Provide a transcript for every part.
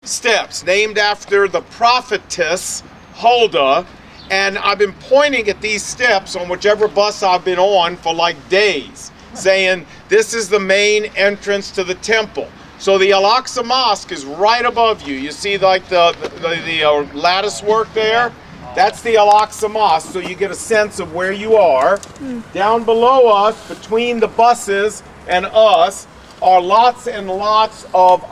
steps named after the prophetess Hulda, and I've been pointing at these steps on whichever bus I've been on for like days, saying this is the main entrance to the temple. So the Al-Aqsa Mosque is right above you. You see like the lattice work there? That's the Al-Aqsa Mosque, so you get a sense of where you are. Down below us, between the buses and us, are lots and lots of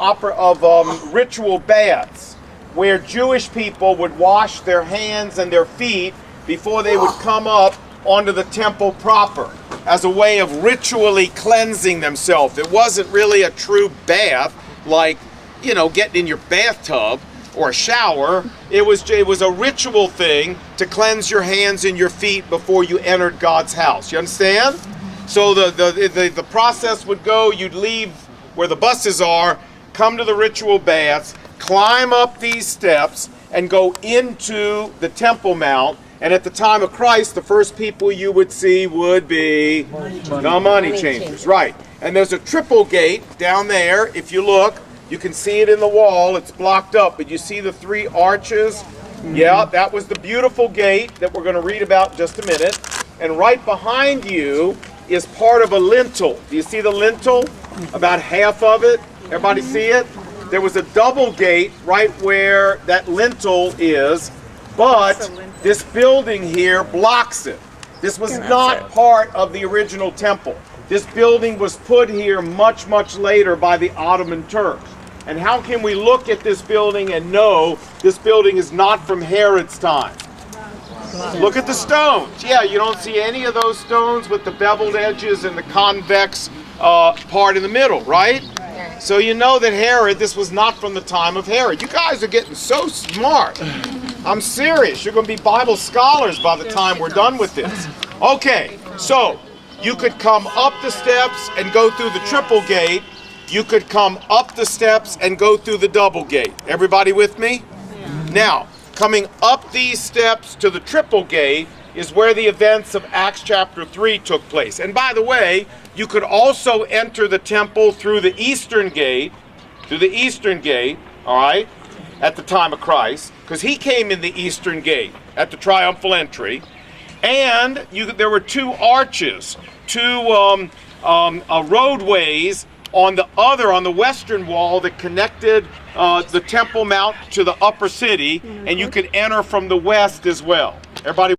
ritual baths where Jewish people would wash their hands and their feet before they would come up onto the temple proper as a way of ritually cleansing themselves. It wasn't really a true bath like, you know, getting in your bathtub or a shower. It was a ritual thing to cleanse your hands and your feet before you entered God's house. You understand? So the process would go, you'd leave where the buses are, come to the ritual baths, climb up these steps, and go into the Temple Mount. And at the time of Christ, the first people you would see would be the money changers. Right. And there's a triple gate down there. If you look, you can see it in the wall. It's blocked up, but you see the three arches? Yeah, that was the beautiful gate that we're going to read about in just a minute. And right behind you is part of a lintel. Do you see the lintel? About half of it. Everybody see it? There was a double gate right where that lintel is, but this building here blocks it. This was not part of the original temple. This building was put here much, much later by the Ottoman Turks. And how can we look at this building and know this building is not from Herod's time? Look at the stones. Yeah, you don't see any of those stones with the beveled edges and the convex part in the middle, right? So you know that Herod, this was not from the time of Herod. You guys are getting so smart. I'm serious. You're going to be Bible scholars by the time we're done with this. Okay, so you could come up the steps and go through the triple gate. You could come up the steps and go through the double gate. Everybody with me? Now, coming up these steps to the triple gate is where the events of Acts chapter 3 took place. And by the way, you could also enter the temple through the eastern gate, all right, at the time of Christ, because he came in the eastern gate at the triumphal entry. And there were two arches, two roadways on the western wall that connected the Temple Mount to the upper city, and you could enter from the west as well. Everybody